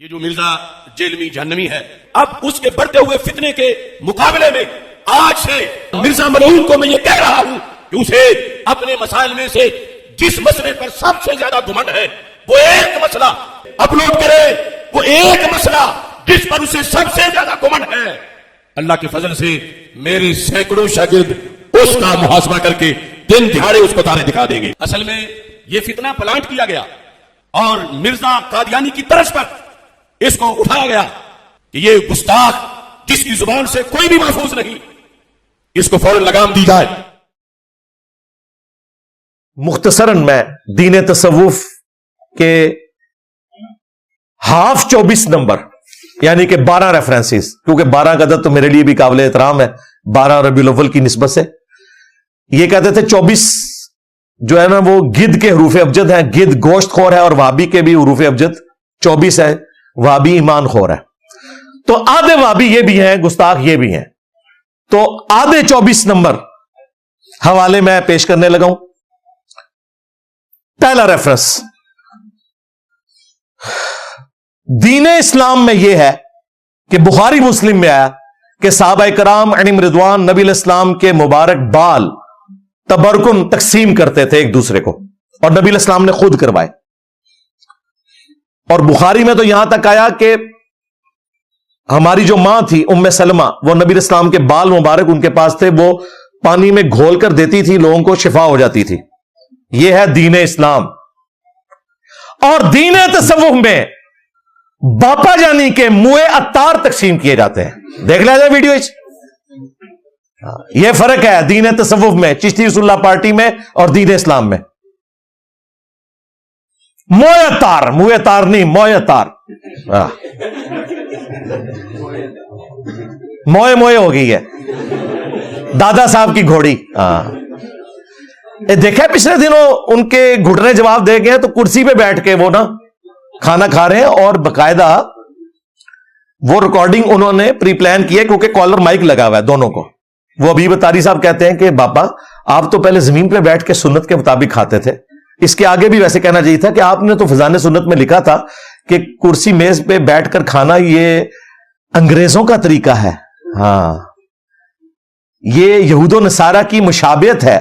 یہ جو مرزا جیلمی جہنمی ہے، اب اس کے بڑھتے ہوئے فتنے کے مقابلے میں آج سے مرزا ملعون کو میں یہ کہہ رہا ہوں کہ اسے اپنے مسائل میں سے جس مسئلے پر سب سے زیادہ گھمنڈ ہے وہ ایک مسئلہ اپلوڈ کرے، وہ ایک مسئلہ جس پر اسے سب سے زیادہ گھمنڈ ہے۔ اللہ کے فضل سے میرے سینکڑوں شاگرد اس کا محاسبہ کر کے دن دہاڑے اس کو تارے دکھا دیں گے۔ اصل میں یہ فتنہ پلانٹ کیا گیا اور مرزا قادیانی کی طرز پر اس کو اٹھایا گیا کہ یہ گستاخ جس کی زبان سے کوئی بھی محفوظ نہیں، اس کو فوراً لگام دی جائے۔ مختصراً میں دین تصوف کے 24 نمبر یعنی کہ 12 ریفرنسز، کیونکہ 12 کا عدد تو میرے لیے بھی قابل احترام ہے 12 ربیع الاول کی نسبت سے، یہ کہتے تھے 24 جو ہے نا وہ گدھ کے حروف ابجد ہیں، گدھ گوشت خور ہے، اور وہابی کے بھی حروف ابجد 24 ہے، وہابی ایمان خور ہے، تو آدھے وہابی یہ بھی ہیں، گستاخ یہ بھی ہیں، تو آدھے 24 نمبر حوالے میں پیش کرنے لگا ہوں۔ پہلا ریفرنس دین اسلام میں یہ ہے کہ بخاری مسلم میں آیا کہ صحابہ کرام علیہم رضوان نبی علیہ السلام کے مبارک بال تبرکن تقسیم کرتے تھے ایک دوسرے کو، اور نبی علیہ السلام نے خود کروائے، اور بخاری میں تو یہاں تک آیا کہ ہماری جو ماں تھی ام سلمہ، وہ نبی علیہ السلام کے بال مبارک ان کے پاس تھے، وہ پانی میں گھول کر دیتی تھی، لوگوں کو شفا ہو جاتی تھی۔ یہ ہے دین اسلام۔ اور دین تصوف میں باپا جانی کے منہ عطار تقسیم کیے جاتے ہیں، دیکھ لیا جائے ویڈیو۔ یہ فرق ہے دین تصوف میں، چشتی رسول اللہ پارٹی میں اور دین اسلام میں۔ موئے عطار، منہ عطار نہیں، موئے عطار، موئے موئے ہو گئی ہے دادا صاحب کی گھوڑی۔ دیکھا پچھلے دنوں ان کے گھٹنے جواب دے گئے تو کرسی پہ بیٹھ کے وہ نا کھانا کھا رہے ہیں، اور باقاعدہ وہ ریکارڈنگ انہوں نے پری پلان کی ہے کیونکہ کالر مائک لگا ہوا ہے دونوں کو۔ وہ ابیب اتاری صاحب کہتے ہیں کہ باپا آپ تو پہلے زمین پہ بیٹھ کے سنت کے مطابق کھاتے تھے، اس کے آگے بھی ویسے کہنا چاہیے تھا کہ آپ نے تو فضان سنت میں لکھا تھا کہ کرسی میز پہ بیٹھ کر کھانا یہ انگریزوں کا طریقہ ہے، ہاں یہ یہود و نصارہ کی مشابہت ہے۔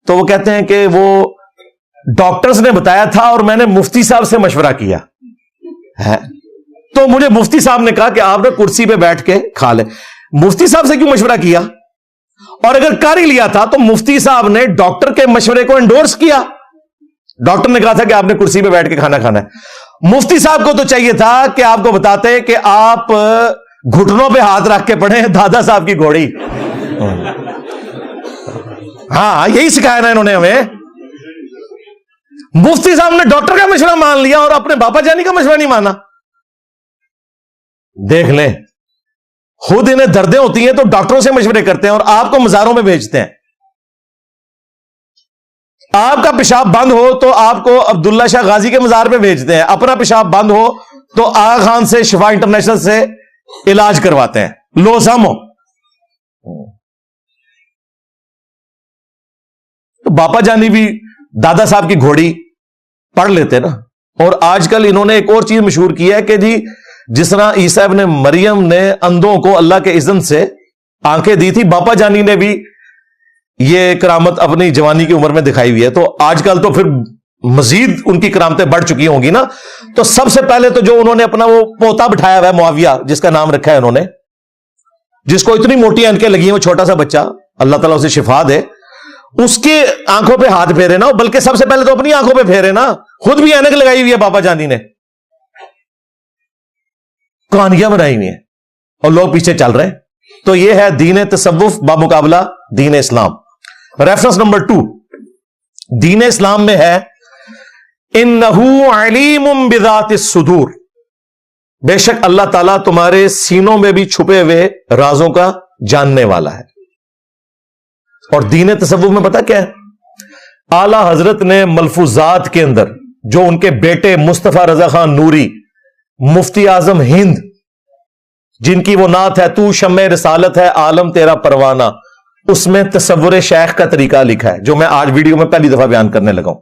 تو وہ کہتے ہیں کہ وہ ڈاکٹرز نے بتایا تھا اور میں نے مفتی صاحب سے مشورہ کیا ہے، تو مجھے مفتی صاحب نے کہا کہ آپ نے کرسی پہ بیٹھ کے کھا لیں۔ مفتی صاحب سے کیوں مشورہ کیا؟ اور اگر کر ہی لیا تھا تو مفتی صاحب نے ڈاکٹر کے مشورے کو انڈورس کیا۔ ڈاکٹر نے کہا تھا کہ آپ نے کرسی پہ بیٹھ کے کھانا کھانا ہے، مفتی صاحب کو تو چاہیے تھا کہ آپ کو بتاتے کہ آپ گھٹنوں پہ ہاتھ رکھ کے پڑھیں دادا صاحب کی گھوڑی۔ ہاں یہی سکھایا نا انہوں نے ہمیں۔ مفتی صاحب نے ڈاکٹر کا مشورہ مان لیا اور اپنے باپا جانی کا مشورہ نہیں مانا۔ دیکھ لیں، خود انہیں دردیں ہوتی ہیں تو ڈاکٹروں سے مشورے کرتے ہیں اور آپ کو مزاروں میں بھیجتے ہیں۔ آپ کا پیشاب بند ہو تو آپ کو عبداللہ شاہ غازی کے مزار پہ بھیجتے ہیں، اپنا پیشاب بند ہو تو آغا خان سے شفا انٹرنیشنل سے علاج کرواتے ہیں۔ لو سامو تو باپا جانی بھی دادا صاحب کی گھوڑی پڑھ لیتے نا۔ اور آج کل انہوں نے ایک اور چیز مشہور کی ہے کہ جی جس طرح عیسیٰ ابن مریم نے اندھوں کو اللہ کے اذن سے آنکھیں دی تھی، باپا جانی نے بھی یہ کرامت اپنی جوانی کی عمر میں دکھائی ہوئی ہے۔ تو آج کل تو پھر مزید ان کی کرامتیں بڑھ چکی ہوں گی نا۔ تو سب سے پہلے تو جو انہوں نے اپنا وہ پوتا بٹھایا ہوا ہے معاویہ، جس کا نام رکھا ہے انہوں نے، جس کو اتنی موٹی اینکیں لگی ہیں، وہ چھوٹا سا بچہ، اللہ تعالیٰ اسے شفا دے، اس کے آنکھوں پہ ہاتھ پھیرے نا، بلکہ سب سے پہلے تو اپنی آنکھوں پہ پھیرے نا، خود بھی اینک لگائی ہوئی ہے باپا جانی نے، کہانیاں بنائی ہوئی ہیں اور لوگ پیچھے چل رہے ہیں۔ تو یہ ہے دین تصوف بمقابلہ دین اسلام۔ ریفرنس نمبر 2 دین اسلام میں ہے انہ علیم بذات الصدور، بے شک اللہ تعالیٰ تمہارے سینوں میں بھی چھپے ہوئے رازوں کا جاننے والا ہے۔ اور دین تصوف میں پتہ کیا ہے؟ اعلی حضرت نے ملفوظات کے اندر جو ان کے بیٹے مصطفیٰ رضا خان نوری مفتی اعظم ہند، جن کی وہ نعت ہے تو شمع رسالت ہے عالم تیرا پروانہ، اس میں تصور شیخ کا طریقہ لکھا ہے جو میں آج ویڈیو میں پہلی دفعہ بیان کرنے لگا ہوں۔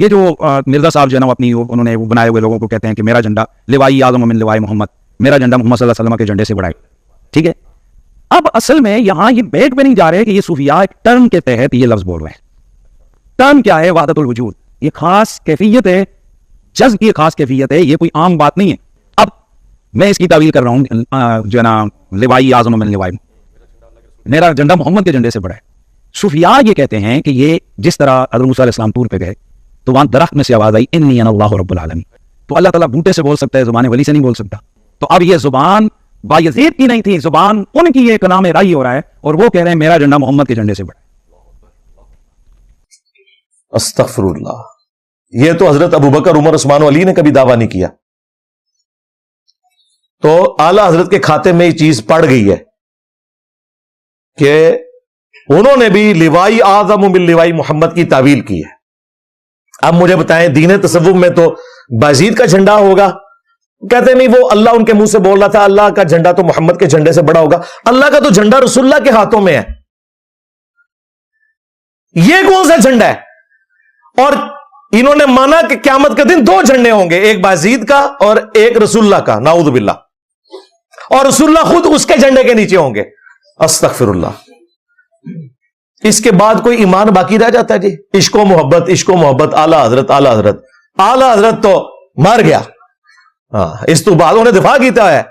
یہ جو مرزا صاحب جو ہے نا اپنی انہوں نے وہ بنائے ہوئے لوگوں کو کہتے ہیں کہ میرا جھنڈا لوائی اعظم من لوائی محمد، میرا جھنڈا محمد صلی اللہ علیہ وسلم کے جھنڈے سے بڑا ہے. ٹھیک ہے، اب اصل میں یہاں یہ بیٹ پہ نہیں جا رہے کہ یہ صوفیاء ایک ٹرم کے تحت یہ لفظ بول رہے ہیں. ٹرم کیا ہے؟ وحدت الوجود. یہ خاص کیفیت ہے، جذب کی خاص کیفیت ہے، یہ کوئی عام بات نہیں ہے. اب میں اس کی تعویل کر رہا ہوں جو ہے نا لوائی اعظم من لوائی، میرا جھنڈا محمد کے جھنڈے سے بڑا ہے. صوفیاء یہ کہتے ہیں کہ یہ جس طرح حضرت موسیٰ علیہ السلام طور پہ گئے تو وہاں درخت میں سے آواز آئی انی انا اللہ رب العالمین، تو اللہ تعالیٰ بوٹے سے بول سکتا ہے، زبان ولی سے نہیں بول سکتا. تو اب یہ زبان بایزید کی نہیں تھی، زبان ان کی ایک نام رائی ہو رہا ہے اور وہ کہہ رہے ہیں میرا جھنڈا محمد کے جھنڈے سے بڑا ہے. استغفر اللہ. یہ تو حضرت ابوبکر عمر عثمان و علی نے کبھی دعویٰ نہیں کیا. تو اعلی حضرت کے کھاتے میں یہ چیز پڑ گئی ہے کہ انہوں نے بھی لوائی اعظم من لوائی محمد کی تعویل کی ہے. اب مجھے بتائیں دین تصوف میں تو بازید کا جھنڈا ہوگا، کہتے نہیں وہ اللہ ان کے منہ سے بول رہا تھا اللہ کا جھنڈا تو محمد کے جھنڈے سے بڑا ہوگا. اللہ کا تو جھنڈا رسول اللہ کے ہاتھوں میں ہے، یہ کون سا جھنڈا ہے؟ اور انہوں نے مانا کہ قیامت کے دن دو جھنڈے ہوں گے، ایک بازید کا اور ایک رسول اللہ کا، نعوذ باللہ، اور رسول اللہ خود اس کے جھنڈے کے نیچے ہوں گے. استغفر اللہ. اس کے بعد کوئی ایمان باقی رہ جاتا ہے جی؟ عشق و محبت، عشق و محبت، اعلی حضرت اعلی حضرت. اعلی حضرت تو مر گیا، ہاں اس تو بعد انہیں دفاع کیتا ہے.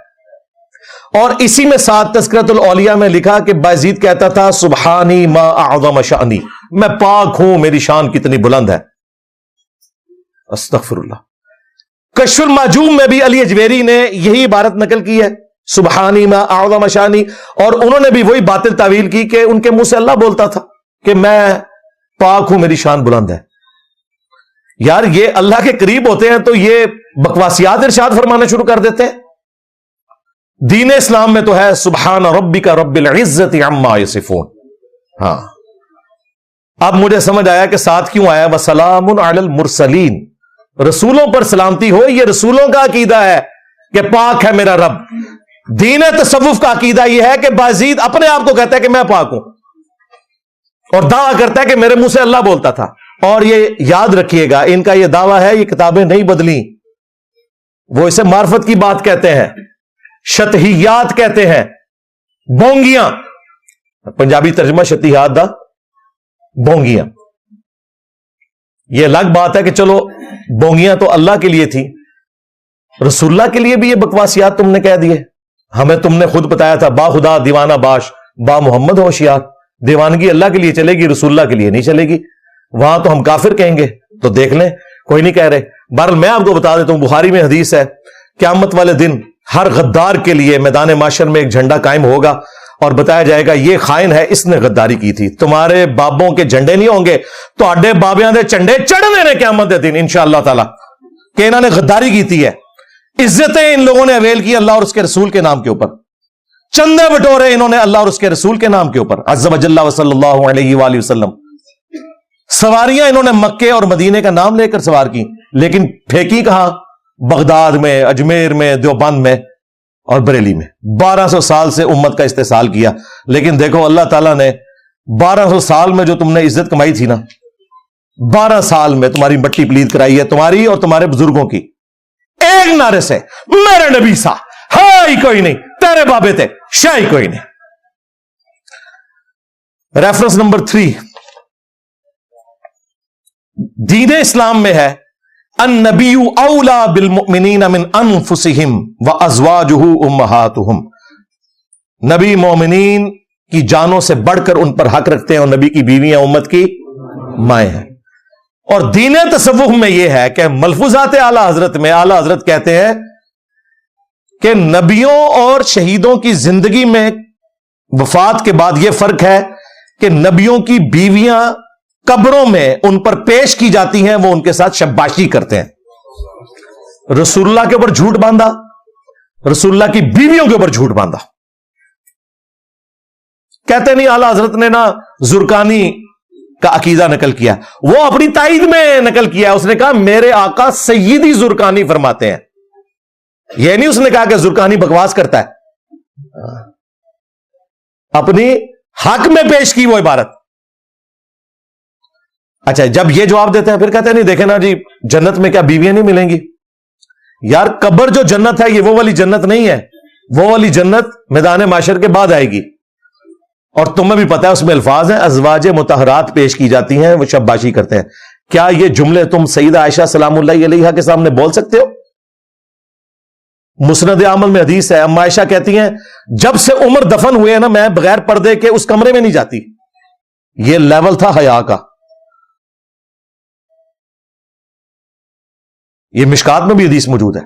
اور اسی میں ساتھ تذکرۃ الاولیاء میں لکھا کہ بازید کہتا تھا سبحانی ما اعظم شانی، میں پاک ہوں میری شان کتنی بلند ہے. استغفر اللہ. کشف المعجوم میں بھی علی اجویری نے یہی عبارت نقل کی ہے، سبحانی ما اعظم شانی، اور انہوں نے بھی وہی باطل تعویل کی کہ ان کے منہ سے اللہ بولتا تھا کہ میں پاک ہوں میری شان بلند ہے. یار یہ اللہ کے قریب ہوتے ہیں تو یہ بکواسیات ارشاد فرمانا شروع کر دیتے ہیں. دین اسلام میں تو ہے سبحان ربک رب العزت عما یصفون. ہاں اب مجھے سمجھ آیا کہ ساتھ کیوں آیا وسلام علی المرسلین، رسولوں پر سلامتی ہو. یہ رسولوں کا عقیدہ ہے کہ پاک ہے میرا رب. دین تصوف کا عقیدہ یہ ہے کہ بازید اپنے آپ کو کہتا ہے کہ میں پاک ہوں اور دعویٰ کرتا ہے کہ میرے منہ سے اللہ بولتا تھا. اور یہ یاد رکھیے گا ان کا یہ دعویٰ ہے، یہ کتابیں نہیں بدلی، وہ اسے معرفت کی بات کہتے ہیں، شتہیات کہتے ہیں، بونگیاں. پنجابی ترجمہ شتہیات دا بونگیاں. یہ الگ بات ہے کہ چلو بونگیاں تو اللہ کے لیے تھی، رسول اللہ کے لیے بھی یہ بکواسیات تم نے کہہ دیے. ہمیں تم نے خود بتایا تھا با خدا دیوانہ باش با محمد ہوشیار، دیوانگی اللہ کے لیے چلے گی رسول اللہ کے لیے نہیں چلے گی. وہاں تو ہم کافر کہیں گے، تو دیکھ لیں کوئی نہیں کہہ رہے. بہرحال میں آپ کو بتا دیتا ہوں بخاری میں حدیث ہے قیامت والے دن ہر غدار کے لیے میدان محشر میں ایک جھنڈا قائم ہوگا اور بتایا جائے گا یہ خائن ہے، اس نے غداری کی تھی. تمہارے بابوں کے جھنڈے نہیں ہوں گے تو اڈے بابیاں دے جھنڈے چڑھنے نے قیامت دے دن انشاءاللہ تعالی کہ انہوں نے غداری کی تھی ہے. عزتیں ان لوگوں نے اویل کی اللہ اور اس کے رسول کے نام کے اوپر، چندے بٹورے انہوں نے اللہ اور اس کے رسول کے نام کے اوپر، عز وجل و صلی اللہ علیہ وآلہ وسلم. سواریاں انہوں نے مکے اور مدینے کا نام لے کر سوار کی، لیکن پھینکی کہاں؟ بغداد میں، اجمیر میں، دیوبند میں اور بریلی میں. 1200 سال سے امت کا استحصال کیا. لیکن دیکھو اللہ تعالیٰ نے 1200 سال میں جو تم نے عزت کمائی تھی نا، 12 سال میں تمہاری مٹی پلید کرائی ہے، تمہاری اور تمہارے بزرگوں کی. ایک نعرے سے میرے نبی سا ہائی کوئی نہیں، تیرے بابے تھے شاہی کوئی نہیں. ریفرنس نمبر 3 دین اسلام میں ہے النبی اولا بالمؤمنین من انفسہم وازواجہ امہاتہم. نبی مومنین کی جانوں سے بڑھ کر ان پر حق رکھتے ہیں اور نبی کی بیویاں امت کی مائیں ہیں. اور دین تصوف میں یہ ہے کہ ملفوظات اعلی حضرت میں اعلی حضرت کہتے ہیں کہ نبیوں اور شہیدوں کی زندگی میں وفات کے بعد یہ فرق ہے کہ نبیوں کی بیویاں قبروں میں ان پر پیش کی جاتی ہیں، وہ ان کے ساتھ شباشی کرتے ہیں. رسول اللہ کے اوپر جھوٹ باندھا، رسول اللہ کی بیویوں کے اوپر جھوٹ باندھا. کہتے نہیں اعلی حضرت نے نا زرکانی کا عقیدہ نقل کیا، وہ اپنی تائید میں نقل کیا. اس نے کہا میرے آقا سیدی زرکانی فرماتے ہیں. یہ نہیں اس نے کہا کہ زرکانی بکواس کرتا ہے، اپنی حق میں پیش کی وہ عبارت. اچھا جب یہ جواب دیتے ہیں پھر کہتے ہیں نہیں دیکھیں نا جی جنت میں کیا بیویاں نہیں ملیں گی. یار قبر جو جنت ہے یہ وہ والی جنت نہیں ہے, وہ والی جنت میدان معاشر کے بعد آئے گی. اور تمہیں بھی پتا ہے اس میں الفاظ ہیں ازواج مطہرات پیش کی جاتی ہیں, وہ شاباشی کرتے ہیں. کیا یہ جملے تم سیدہ عائشہ سلام اللہ علیہا کے سامنے بول سکتے ہو؟ مسند احمد میں حدیث ہے, اما عائشہ کہتی ہیں جب سے عمر دفن ہوئے نا میں بغیر پردے کے اس کمرے میں نہیں جاتی. یہ لیول تھا حیا کا. یہ مشکات میں بھی حدیث موجود ہے.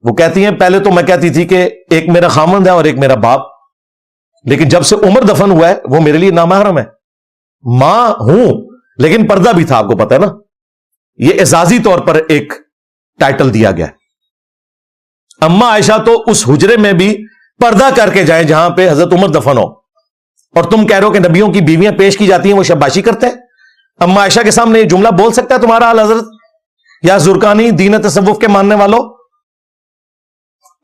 وہ کہتی ہیں پہلے تو میں کہتی تھی کہ ایک میرا خامند ہے اور ایک میرا باپ, لیکن جب سے عمر دفن ہوا ہے وہ میرے لیے نامحرم ہے. ماں ہوں لیکن پردہ بھی تھا, آپ کو پتا ہے نا. یہ اعزازی طور پر ایک ٹائٹل دیا گیا. اما عائشہ تو اس حجرے میں بھی پردہ کر کے جائیں جہاں پہ حضرت عمر دفن ہو, اور تم کہہ رہے ہو کہ نبیوں کی بیویاں پیش کی جاتی ہیں وہ شاباشی کرتے ہیں. اما عائشہ کے سامنے یہ جملہ بول سکتا ہے تمہارا اعلی حضرت یا زرقانی دین تصوف کے ماننے والوں؟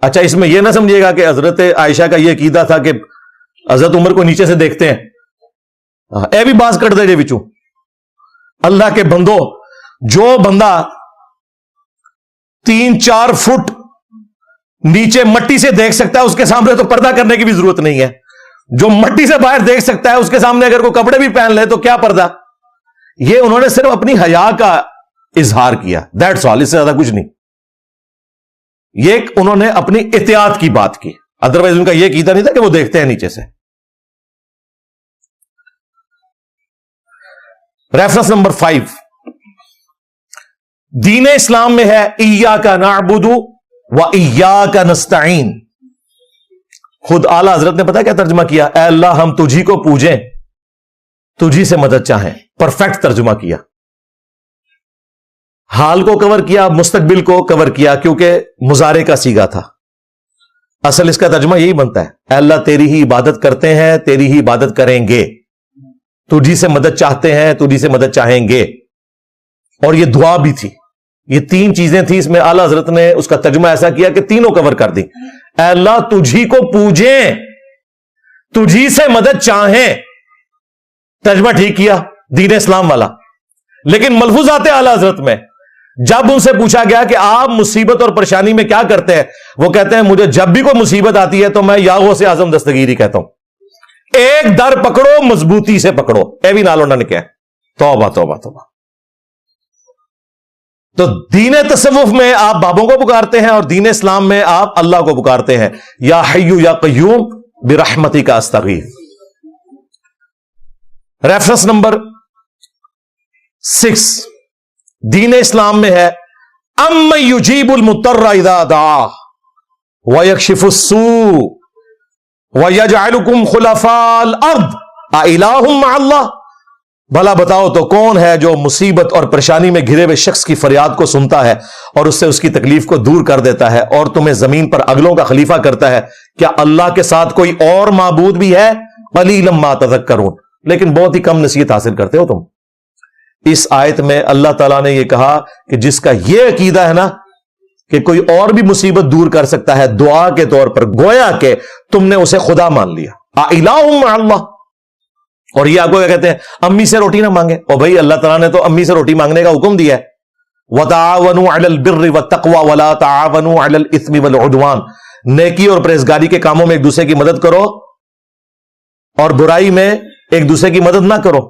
اچھا اس میں یہ نہ سمجھیے گا کہ حضرت عائشہ کا یہ عقیدہ تھا کہ حضرت عمر کو نیچے سے دیکھتے ہیں. اے بھی باز کٹ دے جے بچوں. اللہ کے بندو, جو بندہ 3-4 فٹ نیچے مٹی سے دیکھ سکتا ہے اس کے سامنے تو پردہ کرنے کی بھی ضرورت نہیں ہے. جو مٹی سے باہر دیکھ سکتا ہے اس کے سامنے اگر کوئی کپڑے بھی پہن لے تو کیا پردہ. یہ انہوں نے صرف اپنی حیا کا اظہار کیا, دیٹس آل, اس سے زیادہ کچھ نہیں. یہ انہوں نے اپنی احتیاط کی بات کی, ادروائز ان کا یہ عقیدہ نہیں تھا کہ وہ دیکھتے ہیں نیچے سے. ریفرنس نمبر 5 دین اسلام میں ہے ایاک نعبد و ایاک نستعین. خود اعلی حضرت نے پتا کیا ترجمہ کیا؟ اے اللہ ہم تجھی کو پوجیں, تجھی سے مدد چاہیں. پرفیکٹ ترجمہ کیا. حال کو کور کیا, مستقبل کو کور کیا, کیونکہ مضارع کا صیغہ تھا. اصل اس کا ترجمہ یہی بنتا ہے, اے اللہ تیری ہی عبادت کرتے ہیں, تیری ہی عبادت کریں گے, تجھی سے مدد چاہتے ہیں, تجھی سے مدد چاہیں گے. اور یہ دعا بھی تھی. یہ 3 چیزیں تھیں, اس میں اعلی حضرت نے اس کا ترجمہ ایسا کیا کہ تینوں کور کر دی. اے اللہ تجھی کو پوجیں, تجھی سے مدد چاہیں. ترجمہ ٹھیک کیا دین اسلام والا. لیکن ملفوظات اعلی حضرت میں جب ان سے پوچھا گیا کہ آپ مصیبت اور پریشانی میں کیا کرتے ہیں, وہ کہتے ہیں مجھے جب بھی کوئی مصیبت آتی ہے تو میں یا غوث اعظم دستگیری کہتا ہوں. ایک در پکڑو, مضبوطی سے پکڑو. اے بھی نالوں نے کیا, توبہ توبہ توبہ. تو دین تصوف میں آپ بابوں کو پکارتے ہیں اور دین اسلام میں آپ اللہ کو پکارتے ہیں, یا حی یا قیوم برحمتک استغیث. ریفرنس نمبر 6 دین اسلام میں ہے امن یجیب المضطر اذا دعاہ ویکشف السوء وَيَجْعَلُكُمْ خُلَفَاءَ الْأَرْضِ أَإِلَٰهٌ مَّعَ اللَّهِ. بھلا بتاؤ تو کون ہے جو مصیبت اور پریشانی میں گھرے ہوئے شخص کی فریاد کو سنتا ہے اور اس سے اس کی تکلیف کو دور کر دیتا ہے اور تمہیں زمین پر اگلوں کا خلیفہ کرتا ہے؟ کیا اللہ کے ساتھ کوئی اور معبود بھی ہے؟ قَلِيلًا مَا تَذَكَّرُونَ. لیکن بہت ہی کم نصیحت حاصل کرتے ہو تم. اس آیت میں اللہ تعالیٰ نے یہ کہا کہ جس کا یہ عقیدہ ہے نا کہ کوئی اور بھی مصیبت دور کر سکتا ہے دعا کے طور پر, گویا کہ تم نے اسے خدا مان لیا. اِلَٰهٌ مَّعَ اللَّهِ. اور یہ آپ کو کیا کہتے ہیں, امی سے روٹی نہ مانگے. اور بھائی اللہ تعالیٰ نے تو امی سے روٹی مانگنے کا حکم دیا ہے. وَتَعَاوَنُوا عَلَى الْبِرِّ وَالتَّقْوَىٰ وَلَا تَعَاوَنُوا عَلَى الْإِثْمِ وَالْعُدْوَانِ. نیکی اور پرہیزگاری کے کاموں میں ایک دوسرے کی مدد کرو اور برائی میں ایک دوسرے کی مدد نہ کرو.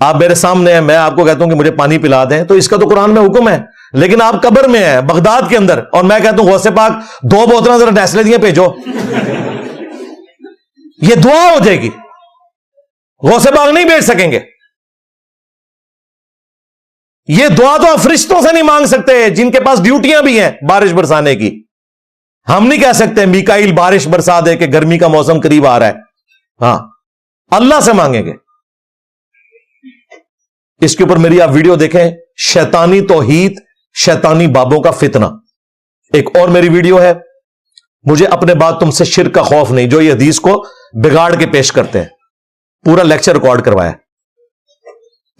آپ میرے سامنے ہیں, میں آپ کو کہتا ہوں کہ مجھے پانی پلا دیں, تو اس کا تو قرآن میں حکم ہے. لیکن آپ قبر میں ہیں بغداد کے اندر اور میں کہتا ہوں غوث پاک 2 بوتلیں ذرا نیسلے دیے بھیجو, یہ دعا ہو جائے گی. غوث پاک نہیں بھیج سکیں گے. یہ دعا تو آپ فرشتوں سے نہیں مانگ سکتے جن کے پاس ڈیوٹیاں بھی ہیں بارش برسانے کی. ہم نہیں کہہ سکتے میکائیل بارش برسا دے کہ گرمی کا موسم قریب آ رہا ہے. ہاں اللہ سے مانگیں گے. اس کے اوپر میری آپ ویڈیو دیکھیں, شیطانی توحید, شیطانی بابوں کا فتنہ. ایک اور میری ویڈیو ہے, مجھے اپنے بعد تم سے شرک کا خوف نہیں, جو یہ حدیث کو بگاڑ کے پیش کرتے ہیں. پورا لیکچر ریکارڈ کروایا.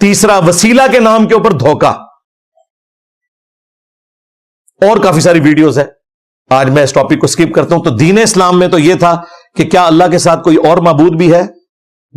تیسرا, وسیلہ کے نام کے اوپر دھوکہ. اور کافی ساری ویڈیوز ہیں, آج میں اس ٹاپک کو سکپ کرتا ہوں. تو دین اسلام میں تو یہ تھا کہ کیا اللہ کے ساتھ کوئی اور معبود بھی ہے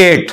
8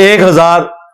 1000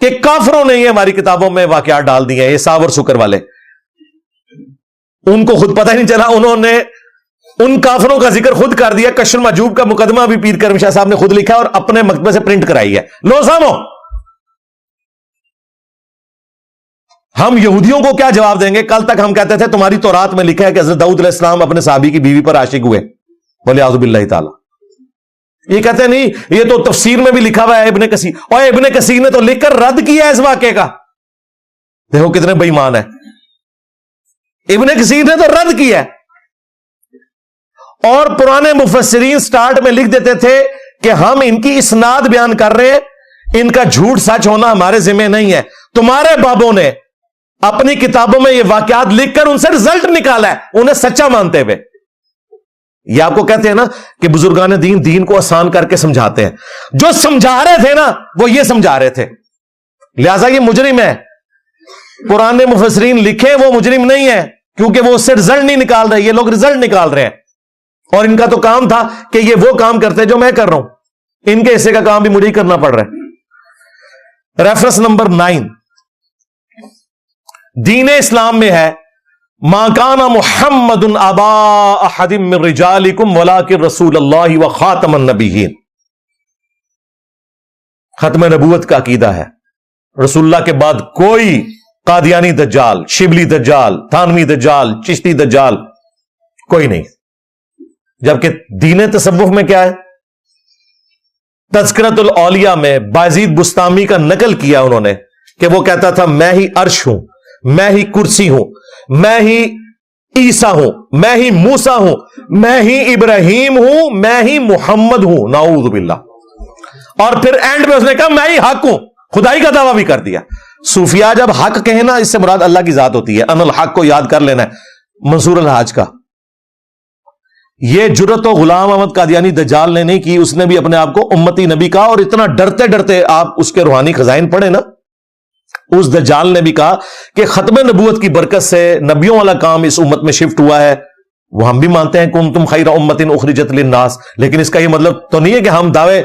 کہ کافروں نے یہ ہماری کتابوں میں واقعات ڈال دیے ہیں, یہ ساور سکر والے, ان کو خود پتہ ہی نہیں چلا, انہوں نے ان کافروں کا ذکر خود کر دیا. کشف المحجوب کا مقدمہ بھی پیر کرم شاہ صاحب نے خود لکھا اور اپنے مکتبے سے پرنٹ کرائی ہے. لو سامو, ہم یہودیوں کو کیا جواب دیں گے؟ کل تک ہم کہتے تھے تمہاری تورات میں لکھا ہے کہ حضرت داؤد علیہ السلام اپنے صحابی کی بیوی پر عاشق ہوئے, ولیعوذ باللہ تعالی. یہ کہتے ہیں نہیں, یہ تو تفسیر میں بھی لکھا ہوا ہے ابن کثیر, اور ابن کثیر نے تو لکھ کر رد کیا ہے اس واقعے کا. دیکھو کتنے بے ایمان ہے, ابن کثیر نے تو رد کیا ہے. اور پرانے مفسرین سٹارٹ میں لکھ دیتے تھے کہ ہم ان کی اسناد بیان کر رہے ہیں, ان کا جھوٹ سچ ہونا ہمارے ذمہ نہیں ہے. تمہارے بابوں نے اپنی کتابوں میں یہ واقعات لکھ کر ان سے رزلٹ نکالا ہے, انہیں سچا مانتے ہوئے. یہ آپ کو کہتے ہیں نا کہ بزرگان دین کو آسان کر کے سمجھاتے ہیں. جو سمجھا رہے تھے نا وہ یہ سمجھا رہے تھے, لہذا یہ مجرم ہے. پرانے مفسرین لکھے وہ مجرم نہیں ہے, کیونکہ وہ اس سے رزلٹ نہیں نکال رہے, یہ لوگ رزلٹ نکال رہے ہیں. اور ان کا تو کام تھا کہ یہ وہ کام کرتے جو میں کر رہا ہوں, ان کے حصے کا کام بھی مجھے ہی کرنا پڑ رہا ہے. ریفرنس نمبر 9 دین اسلام میں ہے, ما کان محمد ابا احد من رجالکم ولکن رسول اللہ وخاتم النبیین. ختم نبوت کا عقیدہ ہے, رسول اللہ کے بعد کوئی قادیانی دجال, شبلی دجال, تھانوی دجال, چشتی دجال کوئی نہیں. جبکہ دین تصوف میں کیا ہے؟ تذکرۃ الاولیاء میں بایزید بستامی کا نقل کیا انہوں نے کہ وہ کہتا تھا میں ہی عرش ہوں, میں ہی کرسی ہوں, میں ہی عیسیٰ ہوں, میں ہی موسیٰ ہوں, میں ہی ابراہیم ہوں, میں ہی محمد ہوں. نعوذ باللہ. اور پھر اینڈ میں اس نے کہا میں ہی حق ہوں, خدائی کا دعویٰ بھی کر دیا. صوفیاء جب حق کہیں نا, اس سے مراد اللہ کی ذات ہوتی ہے. ان الحق کو یاد کر لینا ہے منصور الحاج کا. یہ جرت و غلام احمد قادیانی دجال نے نہیں کی, اس نے بھی اپنے آپ کو امتی نبی کہا. اور اتنا ڈرتے ڈرتے آپ اس کے روحانی خزائن پڑھیں نا, اس دجال نے بھی کہا کہ ختم نبوت کی برکت سے نبیوں والا کام اس امت میں شفٹ ہوا ہے. وہ ہم بھی مانتے ہیں کنتم خیر امت اخرجت للناس, لیکن اس کا یہ مطلب تو نہیں ہے کہ ہم دعوے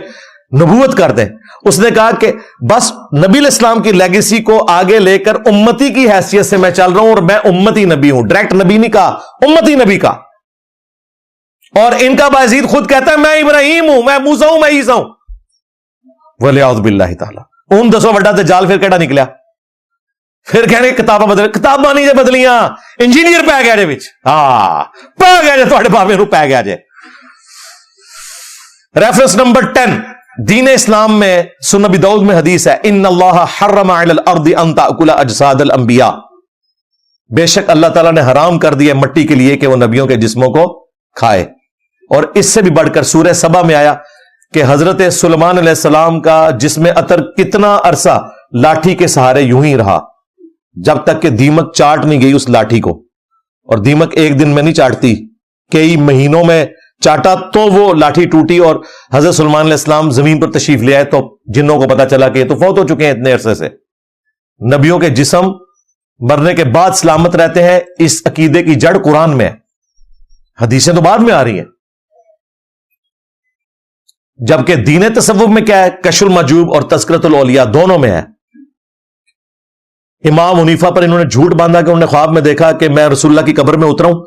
نبوت کر دیں. اس نے کہا کہ بس نبی علیہ السلام کی لیگیسی کو آگے لے کر امتی کی حیثیت سے میں چل رہا ہوں, اور میں امتی نبی ہوں. ڈائریکٹ نبی نہیں کہا, امتی نبی کا. اور ان کا بایزید خود کہتا ہے میں ابراہیم ہوں, میں موسیٰ ہوں, میں عیسیٰ ہوں. ولیعوذ باللہ تعالی. ان دسوں وڈا دجال پھر کیڑا نکلیا, پھر کہنے کتاباں بدل, کتاباں نہیں جے بدلیاں, انجینئر پہ گیا جے وچ, ہاں پہ گیا جے تواڈے بابے نو پہ گیا جے. ریفرنس نمبر 10 دین اسلام میں سنن ابی داؤد میں حدیث ہے, ان اللہ حرم علی الارض ان تاکل اجساد الانبیاء. بے شک اللہ تعالیٰ نے حرام کر دیا مٹی کے لیے کہ وہ نبیوں کے جسموں کو کھائے. اور اس سے بھی بڑھ کر سورہ سبا میں آیا کہ حضرت سلیمان علیہ السلام کا جسم عطر کتنا عرصہ لاٹھی کے سہارے یوں ہی رہا, جب تک کہ دیمک چاٹ نہیں گئی اس لاٹھی کو. اور دیمک ایک دن میں نہیں چاٹتی, کئی مہینوں میں چاٹا تو وہ لاٹھی ٹوٹی. اور حضرت سلیمان علیہ السلام زمین پر تشریف لے آئے تو جنوں کو پتا چلا کہ یہ تو فوت ہو چکے ہیں اتنے عرصے سے. نبیوں کے جسم مرنے کے بعد سلامت رہتے ہیں, اس عقیدے کی جڑ قرآن میں ہے, حدیثیں تو بعد میں آ رہی ہیں. جبکہ دین تصوف میں کیا ہے؟ کشف المحجوب اور تذکرۃ الاولیاء دونوں میں ہے. امام حنیفہ پر انہوں نے جھوٹ باندھا کہ انہوں نے خواب میں دیکھا کہ میں رسول اللہ کی قبر میں اترا ہوں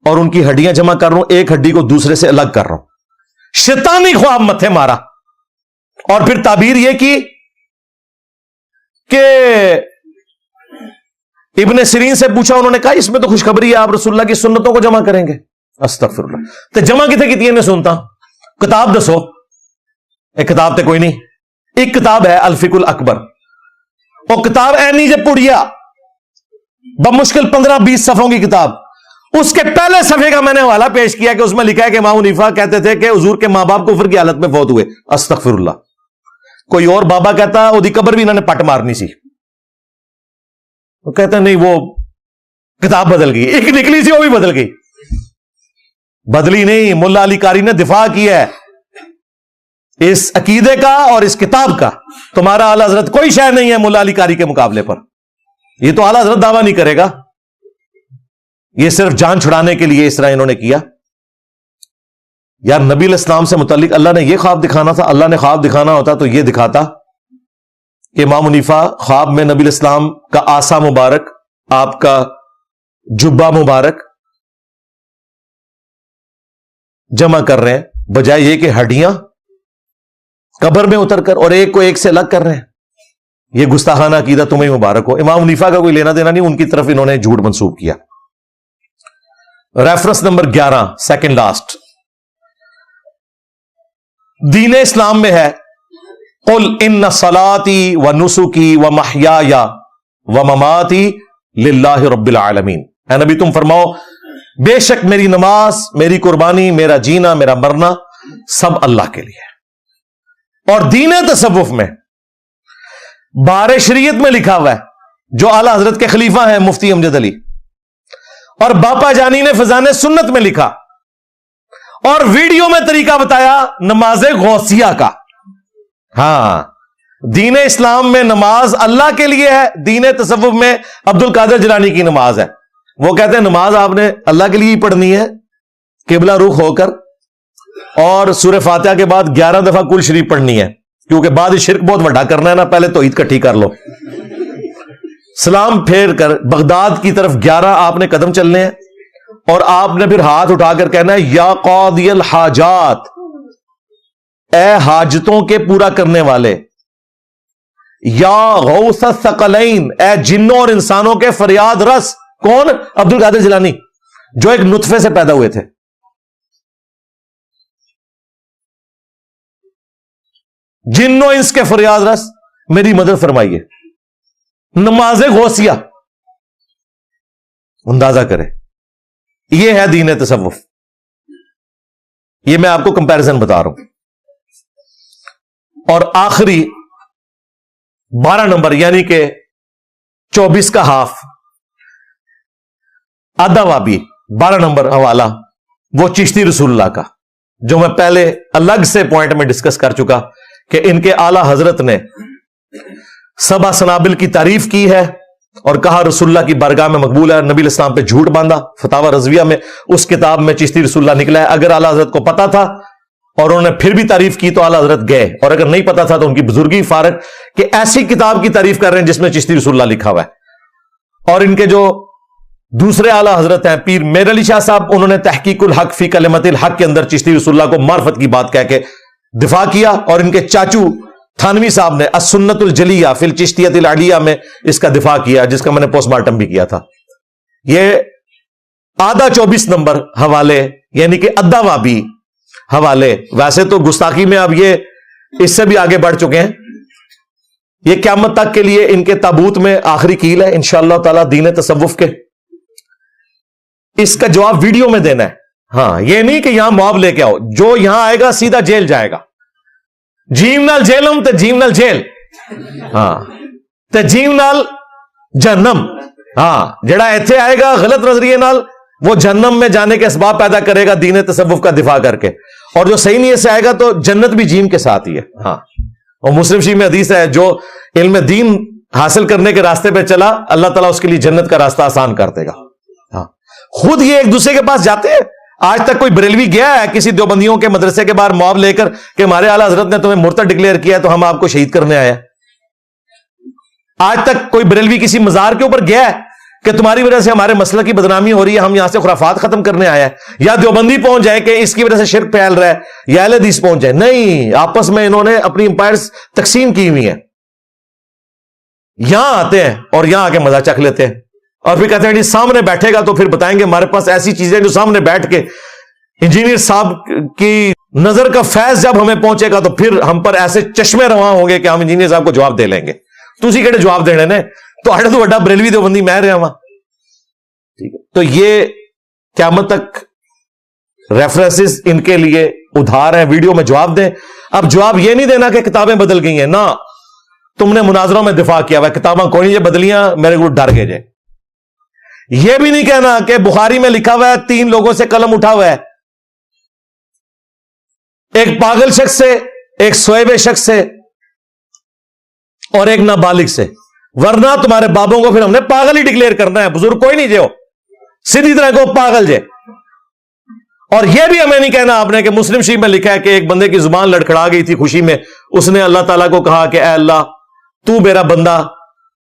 اور ان کی ہڈیاں جمع کر رہا ہوں, ایک ہڈی کو دوسرے سے الگ کر رہا ہوں. شیطانی خواب متھے مارا. اور پھر تعبیر یہ کی کہ ابن سیرین سے پوچھا, انہوں نے کہا اس میں تو خوشخبری ہے, آپ رسول اللہ کی سنتوں کو جمع کریں گے. استغفر اللہ. تو جمع کتنے کی نے سنتا, کتاب دسو. ایک کتاب تے کوئی نہیں, ایک کتاب ہے الفقہ الاکبر. وہ کتاب اینی جب پڑیا بمشکل 15-20 صفحوں کی کتاب, اس کے پہلے صفحے کا میں نے حوالہ پیش کیا کہ اس میں لکھا ہے کہ امام حنیفہ کہتے تھے کہ حضور کے ماں باپ کفر کی حالت میں فوت ہوئے. استغفر اللہ. کوئی اور بابا کہتا وہ دی قبر بھی انہوں نے پٹ مارنی سی. وہ کہتا نہیں وہ کتاب بدل گئی, ایک نکلی سی وہ بھی بدل گئی. بدلی نہیں, ملا علی قاری نے دفاع کیا ہے اس عقیدے کا اور اس کتاب کا. تمہارا اعلی حضرت کوئی شے نہیں ہے ملا علی قاری کے مقابلے پر. یہ تو اعلی حضرت دعویٰ نہیں کرے گا, یہ صرف جان چھڑانے کے لیے اس طرح انہوں نے کیا. یار نبی علیہ السلام سے متعلق اللہ نے یہ خواب دکھانا تھا, اللہ نے خواب دکھانا ہوتا تو یہ دکھاتا. کہ امام حنیفہ خواب میں نبی الاسلام کا آسا مبارک، آپ کا جبہ مبارک جمع کر رہے ہیں، بجائے یہ کہ ہڈیاں قبر میں اتر کر اور ایک کو ایک سے الگ کر رہے ہیں. یہ گستاخانہ عقیدہ تمہیں مبارک ہو. امام حنیفہ کا کوئی لینا دینا نہیں، ان کی طرف انہوں نے جھوٹ منسوب کیا. ریفرنس نمبر 11 سیکنڈ لاسٹ دین اسلام میں ہے، قل ان صلاتی و نسکی و محیای و مماتی للہ رب العالمین. اے نبی تم فرماؤ بے شک میری نماز، میری قربانی، میرا جینا، میرا مرنا سب اللہ کے لیے. اور دین تصوف میں بار شریعت میں لکھا ہوا ہے، جو اعلی حضرت کے خلیفہ ہیں مفتی امجد علی اور باپا جانی نے فضان سنت میں لکھا اور ویڈیو میں طریقہ بتایا نماز غوثیہ کا. ہاں، دین اسلام میں نماز اللہ کے لیے ہے، دین تصوف میں عبد القادر جیلانی کی نماز ہے. وہ کہتے ہیں نماز آپ نے اللہ کے لیے ہی پڑھنی ہے، قبلہ رخ ہو کر، اور سورہ فاتحہ کے بعد 11 دفعہ کل شریف پڑھنی ہے، کیونکہ بعد شرک بہت بڑا کرنا ہے نا، پہلے توحید کٹھی کر لو. سلام پھیر کر بغداد کی طرف 11 آپ نے قدم چلنے ہیں، اور آپ نے پھر ہاتھ اٹھا کر کہنا ہے یا قاضی الحاجات، اے حاجتوں کے پورا کرنے والے، یا غوث الثقلین، اے جنوں اور انسانوں کے فریاد رس. کون؟ عبد القادر جیلانی، جو ایک نطفے سے پیدا ہوئے تھے. جنوں انس کے فریاد رس میری مدد فرمائیے. نماز غوثیہ، اندازہ کرے، یہ ہے دین تصوف. یہ میں آپ کو کمپیرزن بتا رہا ہوں. اور آخری 12 نمبر یعنی کہ 24 کا ہاف، آدھا وابی 12 نمبر حوالہ، وہ چشتی رسول اللہ کا، جو میں پہلے الگ سے پوائنٹ میں ڈسکس کر چکا کہ ان کے اعلی حضرت نے سبا سنابل کی تعریف کی ہے اور کہا رسول اللہ کی بارگاہ میں مقبول ہے. نبی الاسلام پہ جھوٹ باندھا. فتاوی رضویہ میں اس کتاب میں چشتی رسول اللہ نکلا ہے. اگر اعلی حضرت کو پتا تھا اور انہوں نے پھر بھی تعریف کی تو اعلی حضرت گئے، اور اگر نہیں پتا تھا تو ان کی بزرگی فارغ کہ ایسی کتاب کی تعریف کر رہے ہیں جس میں چشتی رسول اللہ لکھا ہوا ہے. اور ان کے جو دوسرے اعلی حضرت ہیں پیر میر علی شاہ صاحب، انہوں نے تحقیق الحق فی کلمت الحق کے اندر چشتی رسول اللہ کو معرفت کی بات کہہ کے دفاع کیا. اور ان کے چاچو تھانوی صاحب نے السنت الجلیہ فی الچشتیۃ العلیہ میں اس کا دفاع کیا، جس کا میں نے پوسٹ مارٹم بھی کیا تھا. یہ آدھا 24 نمبر حوالے یعنی کہ ادھا وابی حوالے. ویسے تو گستاخی میں اب یہ اس سے بھی آگے بڑھ چکے ہیں. یہ قیامت تک کے لیے ان کے تابوت میں آخری کیل ہے انشاءاللہ تعالی دین تصوف کے. اس کا جواب ویڈیو میں دینا ہے. ہاں، یہ نہیں کہ یہاں مواب لے کے آؤ، جو یہاں آئے گا سیدھا جیل جائے گا. جیم نال جیلم تے جیم نال جیل، ہاں تے جیم نال جہنم. ہاں، جڑا ایتھے آئے گا غلط نظریے نال، وہ جہنم میں جانے کے اسباب پیدا کرے گا دین تصوف کا دفاع کر کے، اور جو صحیح نیت سے آئے گا تو جنت بھی جیم کے ساتھ ہی ہے. ہاں، اور مسلم شریف میں حدیث ہے جو علم دین حاصل کرنے کے راستے پہ چلا، اللہ تعالیٰ اس کے لیے جنت کا راستہ آسان کر دے گا. ہاں، خود یہ ایک دوسرے کے پاس جاتے ہیں. آج تک کوئی بریلوی گیا ہے کسی دیوبندیوں کے مدرسے کے باہر مواب لے کر کہ ہمارے اعلی حضرت نے تمہیں مرتد ڈکلیئر کیا ہے تو ہم آپ کو شہید کرنے آئے ہیں؟ آج تک کوئی بریلوی کسی مزار کے اوپر گیا ہے کہ تمہاری وجہ سے ہمارے مسلک کی بدنامی ہو رہی ہے، ہم یہاں سے خرافات ختم کرنے آیا ہے؟ یا دیوبندی پہنچ جائے کہ اس کی وجہ سے شرک پھیل رہا ہے، یا اہل حدیث پہنچ جائے؟ نہیں، آپس میں انہوں نے اپنی امپائرز تقسیم کی ہوئی ہیں. یہاں آتے ہیں اور یہاں آ کے مزہ چکھ لیتے ہیں، اور پھر کہتے ہیں جی سامنے بیٹھے گا تو پھر بتائیں گے ہمارے پاس ایسی چیزیں جو سامنے بیٹھ کے انجینئر صاحب کی نظر کا فیض جب ہمیں پہنچے گا تو پھر ہم پر ایسے چشمے رواں ہوں گے کہ ہم انجینئر صاحب کو جواب دے لیں گے. تسی کہڑے جواب دینے نے؟ تو اڑے تو بڑا بریلوی دیوبندی میں رہا ہوں. ٹھیک ہے، تو یہ قیامت تک ریفرنسز ان کے لیے ادھار ہیں. ویڈیو میں جواب دیں. اب جواب یہ نہیں دینا کہ کتابیں بدل گئی ہیں، نہ تم نے مناظروں میں دفاع کیا ہوا ہے کتاباں کوئی نہیں بدلیاں میرے کو ڈر گئے جائے. یہ بھی نہیں کہنا کہ بخاری میں لکھا ہوا ہے 3 لوگوں سے قلم اٹھا ہوا ہے، ایک پاگل شخص سے، ایک سوئے ہوئے شخص سے، اور ایک نابالغ سے، ورنہ تمہارے بابوں کو پھر ہم نے پاگل ہی ڈکلیئر کرنا ہے. بزرگ کوئی نہیں جو سیدھی طرح کو پاگل جے. اور یہ بھی ہمیں نہیں کہنا آپ نے کہ مسلم شریف میں لکھا ہے کہ ایک بندے کی زبان لڑکھڑا گئی تھی خوشی میں، اس نے اللہ تعالیٰ کو کہا کہ اے اللہ تو میرا بندہ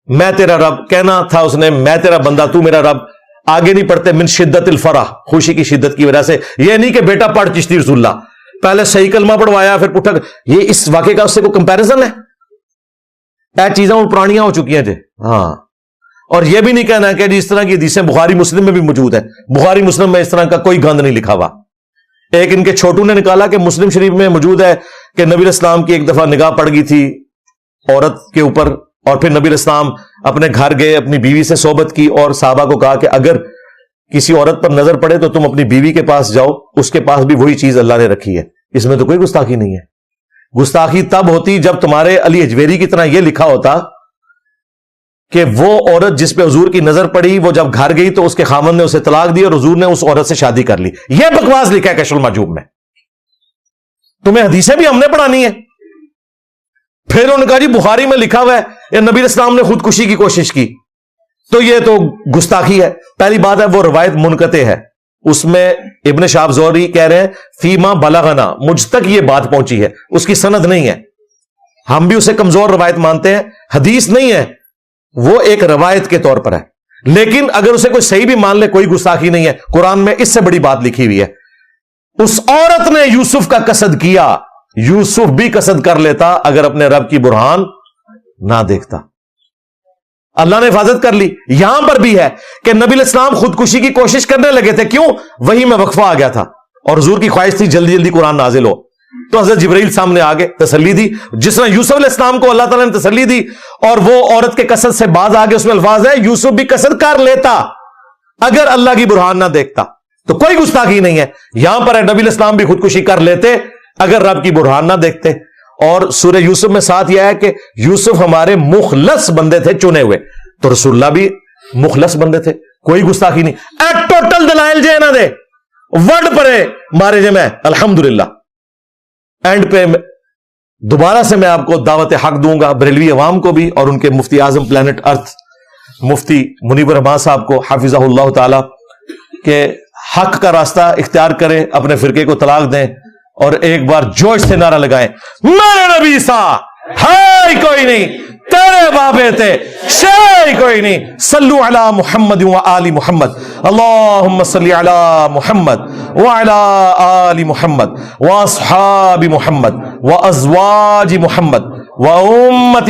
میں تیرا رب، کہنا تھا اس نے میں تیرا بندہ تو میرا رب، آگے نہیں پڑھتے من شدت الفرح، خوشی کی شدت کی وجہ سے. یہ نہیں کہ بیٹا پڑھ چشتی رسول اللہ، پہلے صحیح کلمہ پڑھوایا پھر پٹھا. یہ اس واقعے کا اس سے کوئی کمپیریزن ہے؟ اے چیزیں وہ پرانیاں ہو چکی ہیں جی. ہاں، اور یہ بھی نہیں کہنا کہ جی اس طرح کی حدیثیں بخاری مسلم میں بھی موجود ہے. بخاری مسلم میں اس طرح کا کوئی گند نہیں لکھا ہوا. ایک ان کے چھوٹو نے نکالا کہ مسلم شریف میں موجود ہے کہ نبی علیہ السلام کی ایک دفعہ نگاہ پڑ گئی تھی عورت کے اوپر، اور پھر نبی علیہ السلام اپنے گھر گئے، اپنی بیوی سے صحبت کی اور صحابہ کو کہا کہ اگر کسی عورت پر نظر پڑے تو تم اپنی بیوی کے پاس جاؤ، اس کے پاس بھی وہی چیز اللہ نے رکھی ہے. اس میں تو کوئی گستاخی نہیں ہے. گستاخی تب ہوتی جب تمہارے علی اجویری کی طرح یہ لکھا ہوتا کہ وہ عورت جس پہ حضور کی نظر پڑی وہ جب گھر گئی تو اس کے خامن نے اسے طلاق دی اور حضور نے اس عورت سے شادی کر لی. یہ بکواس لکھا ہے کشف المحجوب میں. تمہیں حدیثیں بھی ہم نے پڑھانی ہے. پھر انہوں نے کہا جی بخاری میں لکھا ہوا ہے یا نبی علیہ السلام نے خودکشی کی کوشش کی، تو یہ تو گستاخی ہے. پہلی بات ہے وہ روایت منقطع ہے، اس میں ابن شہاب زہری کہہ رہے ہیں فیما بلغنا، مجھ تک یہ بات پہنچی ہے، اس کی سند نہیں ہے. ہم بھی اسے کمزور روایت مانتے ہیں، حدیث نہیں ہے، وہ ایک روایت کے طور پر ہے. لیکن اگر اسے کوئی صحیح بھی مان لے کوئی گستاخی نہیں ہے. قرآن میں اس سے بڑی بات لکھی ہوئی ہے. اس عورت نے یوسف کا قصد کیا، یوسف بھی قصد کر لیتا اگر اپنے رب کی برہان نہ دیکھتا. اللہ نے حفاظت کر لی. یہاں پر بھی ہے کہ نبی علیہ السلام خودکشی کی کوشش کرنے لگے تھے. کیوں؟ وہی میں وقفہ آ گیا تھا اور حضور کی خواہش تھی جلدی جلدی قرآن نازل ہو. تو حضرت جبرائیل سامنے آگے تسلی دی، جس طرح یوسف علیہ السلام کو اللہ تعالیٰ نے تسلی دی. اور وہ عورت کے قصد سے باز آگے اس میں الفاظ ہے یوسف بھی قصد کر لیتا اگر اللہ کی برہان نہ دیکھتا. تو کوئی گستاخی نہیں ہے. یہاں پر ہے نبی علیہ السلام بھی خودکشی کر لیتے اگر رب کی برہان نہ دیکھتے. اور سورہ یوسف میں ساتھ یہ ہے کہ یوسف ہمارے مخلص بندے تھے چنے ہوئے. تو رسول اللہ بھی مخلص بندے تھے، کوئی گستاخی نہیں. ٹوٹل دلائل جے نہ دے ورڈ پڑے مارے جے میں الحمدللہ. اینڈ پہ دوبارہ سے میں آپ کو دعوت حق دوں گا، بریلوی عوام کو بھی اور ان کے مفتی اعظم پلانٹ ارتھ مفتی منیب الرحمان صاحب کو حافظہ اللہ تعالی، کہ حق کا راستہ اختیار کریں، اپنے فرقے کو طلاق دیں اور ایک بار جوش سے نعرہ لگائیں میرے نبی سا ہے کوئی نہیں، تیرے بابے تھے شے کوئی نہیں. صلو علی محمد و آل محمد، اللہم صلی علی محمد وعلی آل محمد واصحاب محمد وازواج محمد و امت محمد.